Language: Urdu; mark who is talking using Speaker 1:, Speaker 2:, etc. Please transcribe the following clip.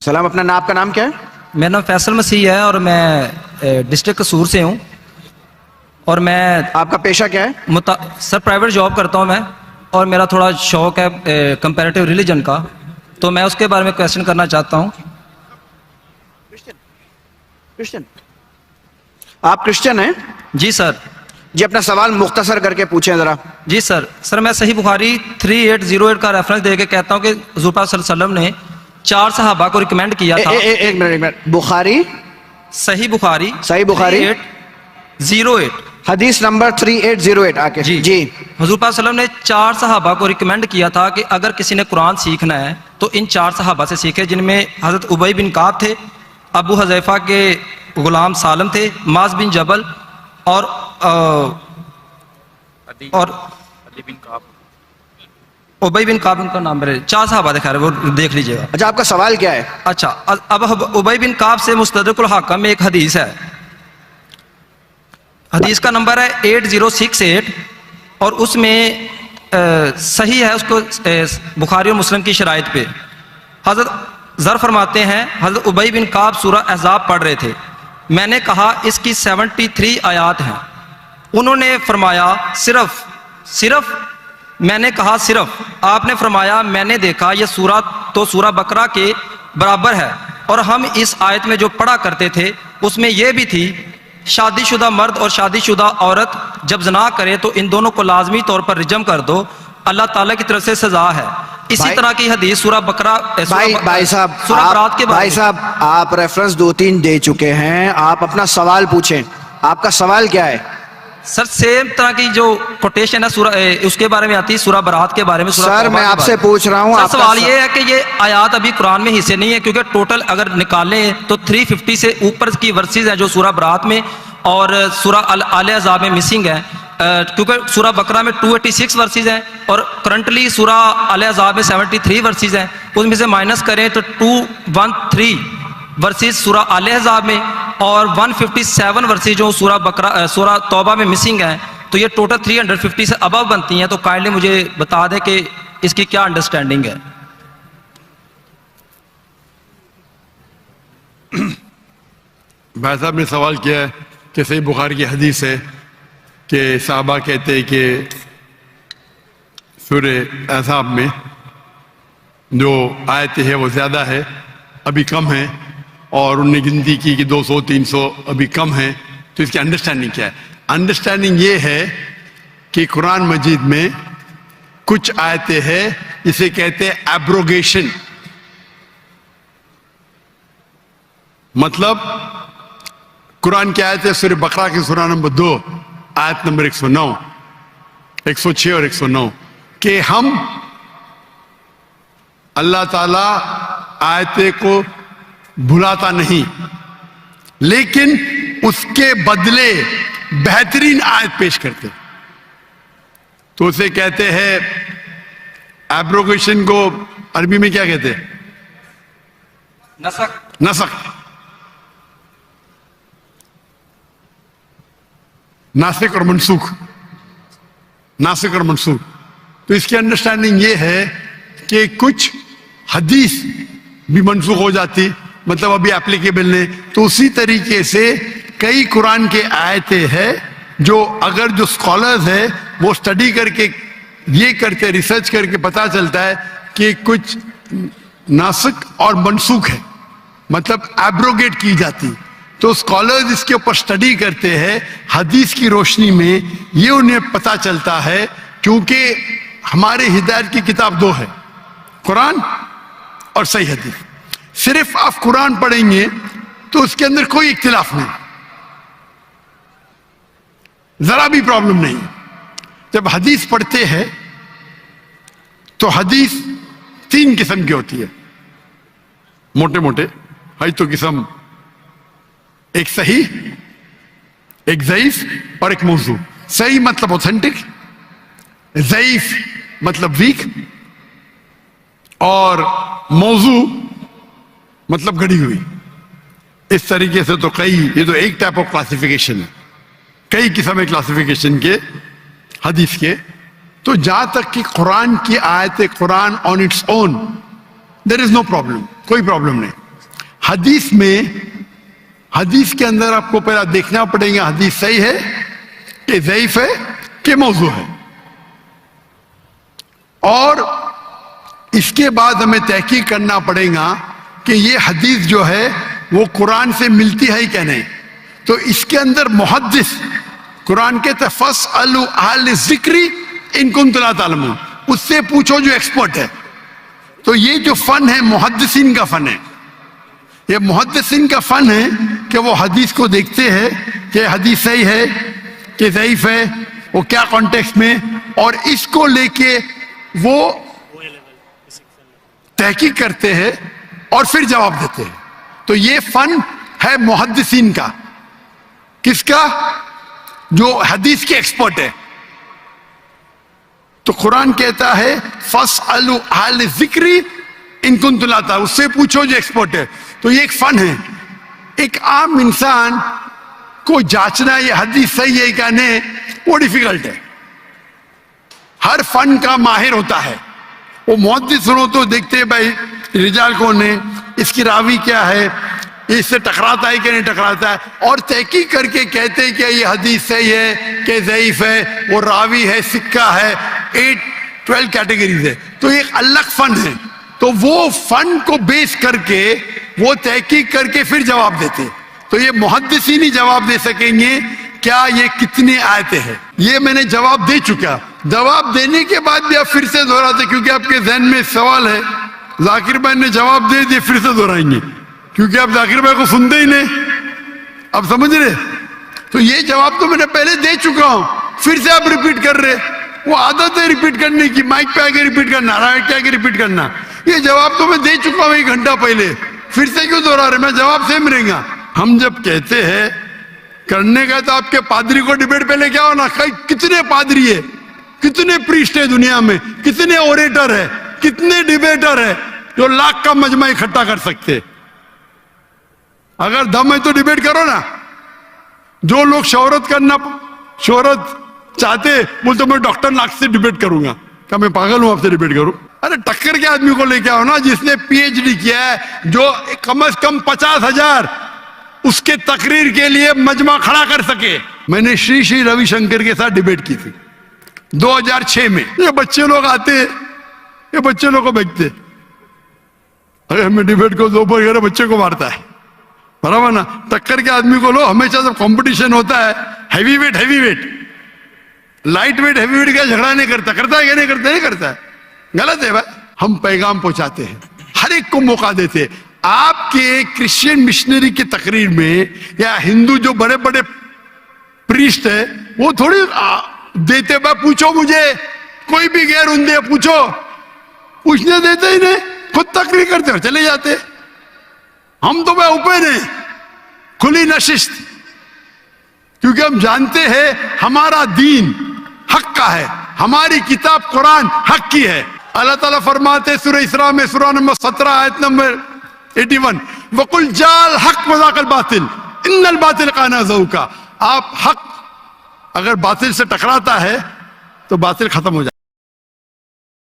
Speaker 1: سلام، اپنا نام، آپ کا نام کیا ہے؟
Speaker 2: میرا نام فیصل مسیح ہے اور میں ڈسٹرکٹ قصور سے ہوں، اور میں
Speaker 1: آپ کا پیشہ کیا ہے؟
Speaker 2: سر پرائیویٹ جاب کرتا ہوں میں، اور میرا تھوڑا شوق ہے کمپیریٹیو ریلیجن کا، تو میں اس کے بارے میں کویسچن کرنا چاہتا ہوں۔
Speaker 1: کرسچن؟ آپ کرسچن ہیں؟
Speaker 2: جی سر۔
Speaker 1: جی اپنا سوال مختصر کر کے پوچھیں ذرا۔
Speaker 2: جی سر میں صحیح بخاری 3808 کا ریفرنس دے کے کہتا ہوں کہ حضور پاک صلی اللہ علیہ وسلم نے 4 صحابہ کو ریکمینڈ کیا تھا۔
Speaker 1: ایک منٹ، بخاری
Speaker 2: صحیح بخاری 3808
Speaker 1: حدیث نمبر 3808 آکے
Speaker 2: جی حضور پاک صلی اللہ علیہ وسلم نے 4 صحابہ کو ریکمینڈ کیا تھا کہ اگر کسی نے قرآن سیکھنا ہے تو ان 4 صحابہ سے سیکھے، جن میں حضرت ابی بن کعب تھے، ابو حذیفہ کے غلام سالم تھے، معاذ بن جبل اور ابی بن کعب کا نام ہے، 4 صحابہ دکھا رہے، وہ دیکھ لیجئے گا۔
Speaker 1: اچھا، آپ کا سوال کیا ہے؟
Speaker 2: اچھا، اب ابی بن کعب سے مستدرک الحاکم میں ایک حدیث ہے، حدیث کا نمبر ہے 8068، اور اس میں صحیح ہے، اس کو بخاری اور مسلم کی شرائط پہ حضرت ذر فرماتے ہیں حضرت ابی بن کعب سورہ احزاب پڑھ رہے تھے، میں نے کہا اس کی 73 آیات ہیں، انہوں نے فرمایا صرف میں نے کہا صرف، آپ نے فرمایا میں نے دیکھا یہ سورہ تو سورہ بقرہ کے برابر ہے، اور ہم اس آیت میں جو پڑھا کرتے تھے اس میں یہ بھی تھی شادی شدہ مرد اور شادی شدہ عورت جب زنا کرے تو ان دونوں کو لازمی طور پر رجم کر دو، اللہ تعالیٰ کی طرف سے سزا ہے۔ اسی طرح کی حدیث سورہ بقرہ
Speaker 1: بھائی صاحب،
Speaker 2: سورہ برات کے
Speaker 1: بھائی صاحب آپ ریفرنس 2-3 دے چکے ہیں، آپ اپنا سوال پوچھیں، آپ کا سوال کیا ہے؟
Speaker 2: سر سیم طرح کی جو کوٹیشن ہے سورہ اس کے بارے میں آتی ہے، سورہ برات کے بارے میں۔
Speaker 1: سر میں آپ سے پوچھ رہا ہوں،
Speaker 2: سوال یہ ہے کہ یہ آیات ابھی قرآن میں حصے نہیں ہے، کیونکہ ٹوٹل اگر نکالیں تو 350 سے اوپر کی ورسز ہیں جو سورہ برات میں اور سورہ آل احزاب میں مسنگ ہے، کیونکہ سورہ بقرہ میں 286 ورسز ہیں اور کرنٹلی سورہ آل احزاب میں 73 ورسز ہیں، اس میں سے مائنس کریں تو 213 ورسز سورہ آل احزاب میں اور 157 ورسز جو سورہ توبہ میں مسنگ ہیں، تو یہ ٹوٹل 350 سے ابو بنتی ہیں۔ تو کائنڈلی مجھے بتا دیں کہ اس کی کیا انڈرسٹینڈنگ ہے۔
Speaker 3: بھائی صاحب نے سوال کیا ہے کہ صحیح بخاری کی حدیث ہے کہ صحابہ کہتے ہیں کہ سورہ احزاب میں جو آیتیں ہیں وہ زیادہ ہے، ابھی کم ہیں، اور انہوں نے گنتی کی کہ 200-300 ابھی کم ہیں، تو اس کی انڈرسٹینڈنگ کیا ہے؟ انڈرسٹینڈنگ یہ ہے کہ قرآن مجید میں کچھ آیتیں ہیں جسے کہتے ہیں ایبروگیشن، مطلب قرآن کی آیت ہے سورہ بقرہ کی سورہ نمبر 2 آیت نمبر 109، 106 اور 109، کہ ہم اللہ تعالی آیتیں کو بھلاتا نہیں، لیکن اس کے بدلے بہترین آیت پیش کرتے، تو اسے کہتے ہیں ایبروگیشن کو عربی میں کیا کہتے ہیں؟ نسخ، ناسخ اور منسوخ، ناسخ اور منسوخ۔ تو اس کی انڈرسٹینڈنگ یہ ہے کہ کچھ حدیث بھی منسوخ ہو جاتی، مطلب ابھی اپلیکیبل نہیں، تو اسی طریقے سے کئی قرآن کے آیتیں ہیں جو اگر جو اسکالرز ہیں وہ اسٹڈی کر کے یہ کرتے، ریسرچ کر کے پتہ چلتا ہے کہ کچھ ناسخ اور منسوخ ہے، مطلب ایبروگیٹ کی جاتی، تو اسکالرز اس کے اوپر اسٹڈی کرتے ہیں حدیث کی روشنی میں، یہ انہیں پتہ چلتا ہے، کیونکہ ہمارے ہدایت کی کتاب 2 ہے، قرآن اور صحیح حدیث۔ صرف آپ قرآن پڑھیں گے تو اس کے اندر کوئی اختلاف نہیں، ذرا بھی پرابلم نہیں۔ جب حدیث پڑھتے ہیں تو حدیث 3 قسم کی ہوتی ہے، موٹے موٹے ہے تو قسم، ایک صحیح، ایک ضعیف اور ایک موضوع۔ صحیح مطلب اوتھینٹک، ضعیف مطلب ویک، اور موضوع مطلب گھڑی ہوئی۔ اس طریقے سے تو یہ تو ایک ٹائپ آف کلاسیفیکیشن ہے، کئی قسم ہے کلاسیفیکیشن کے حدیث کے۔ تو جہاں تک کہ قرآن کی آیت Quran on its own there is no problem, کوئی پرابلم نہیں۔ حدیث میں حدیث کے اندر آپ کو پہلا دیکھنا پڑے گا حدیث صحیح ہے کہ ضعیف ہے کہ موضوع ہے، اور اس کے بعد ہمیں تحقیق کرنا پڑے گا کہ یہ حدیث جو ہے وہ قرآن سے ملتی ہے کہ نہیں. تو اس کے اندر محدث قرآن کے فَاسْأَلُوا أَهْلَ الذِّكْرِ إِن كُنتُمْ لَا تَعْلَمُونَ، اس سے پوچھو جو ایکسپرٹ ہے. تو یہ جو فن ہے محدثین کا فن ہے، یہ محدثین کا فن ہے کہ وہ حدیث کو دیکھتے ہیں کہ حدیث صحیح ہے کہ ضعیف ہے، وہ کیا کانٹیکسٹ میں، اور اس کو لے کے وہ تحقیق کرتے ہیں اور پھر جواب دیتے ہیں. تو یہ فن ہے محدثین کا. کس کا؟ جو حدیث کے ایکسپرٹ ہے. تو قرآن کہتا ہے فَاسْأَلُوا أَهْلَ الذِّكْرِ إِن كُنتُمْ لَا تَعْلَمُونَ، اس سے پوچھو جو ایکسپرٹ ہے. تو یہ ایک فن ہے. ایک عام انسان کو جانچنا یہ حدیث صحیح ہے کہ نہیں وہ ڈیفیکلٹ ہے. ہر فن کا ماہر ہوتا ہے. وہ محدث سنو تو دیکھتے ہیں بھائی رجال کون ہے، اس کی راوی کیا ہے، اس سے ٹکراتا ہے کہ نہیں ٹکراتا ہے، اور تحقیق کر کے کہتے ہیں کہ یہ حدیث صحیح ہے کہ ضعیف ہے، وہ راوی ہے، سکہ ہے، 12 کیٹیگریز ہے. تو ایک الگ فن ہے. تو وہ فن کو بیس کر کے وہ تحقیق کر کے پھر جواب دیتے. تو یہ محدثین ہی جواب دے سکیں گے کیا یہ کتنے آیتیں ہیں. یہ میں نے جواب دے چکا. جواب دینے کے بعد بھی آپ پھر سے دہراتے کیونکہ آپ کے ذہن میں سوال ہے. ذاکر بھائی نے جواب دے دیے، پھر سے دہرائیں گے کیونکہ آپ ذاکر بھائی کو سنتے ہی نہیں. آپ سمجھ رہے؟ تو یہ جواب تو میں نے پہلے دے چکا ہوں، پھر سے آپ ریپیٹ کر رہے. وہ عادت ہے ریپیٹ کرنے کی، مائک پہ آ کے ریپیٹ کرنا، رائٹ پہ آ کے ریپیٹ کرنا. یہ جواب تو میں دے چکا ہوں 1 گھنٹہ پہلے، پھر سے کیوں دہرا رہے؟ میں جواب سیم رہیں گا. ہم جب کہتے ہیں کرنے کا تو آپ کے پادری کو ڈیبیٹ پہ لے کے آؤ نا. کتنے پادری ہے، کتنے پریسٹ ہے دنیا میں، کتنے اوریٹر ہے، کتنے ڈیبیٹر ہے جو لاکھ کا مجمع اکٹھا کر سکتے. اگر دم ہے تو ڈیبیٹ کرو نا. جو لوگ شہرت چاہتے بولتے میں ڈاکٹر لاکھ سے ڈیبیٹ کروں گا. کیا میں پاگل ہوں آپ سے ڈیبیٹ کروں؟ ارے ٹکر کے آدمی کو لے کے آؤ نا جس نے پی ایچ ڈی کیا ہے، جو کم از کم 50,000 اس کے تقریر کے لیے مجمع کھڑا کر سکے. میں نے شری روی شنکر کے ساتھ ڈیبیٹ کی تھی 2006 میں. یہ بچے لوگ آتے، یہ بچے لوگ کو بیچتے. ارے ہمیں ڈیبیٹ کو دو پر بچے کو مارتا ہے، برابر نا. ٹکر کے آدمی کو لو. ہمیشہ جب کمپٹیشن ہوتا ہے heavy weight light weight heavy weight کا جھگڑا نہیں کرتا ہے کہ نہیں کرتا ہے. غلط ہے بھائی. ہم پیغام پہنچاتے ہیں، ہر ایک کو موقع دیتے. آپ کے کرسچین مشنری کی تقریر میں یا ہندو جو بڑے بڑے پریسٹ ہے وہ تھوڑی دیتے بھائی پوچھو مجھے، کوئی بھی غیر ہندو پوچھو، پوچھنے دیتے ہی نہیں، خود تقریر کرتے ہو چلے جاتے. ہم تو بھائی اوپر ہیں، کھلی نشست، کیونکہ ہم جانتے ہیں ہمارا دین حق کا ہے، ہماری کتاب قرآن حق کی ہے. اللہ تعالیٰ فرماتے سورہ اسراء میں سورہ نمبر 17 آیت نمبر 81 وَقُلْ جَاءَ الْحَقُّ وَزَهَقَ الْبَاطِلُ إِنَّ الْبَاطِلَ كَانَ زَهُوقًا. آپ حق اگر باطل سے ٹکراتا ہے تو باطل ختم ہو جاتا ہے.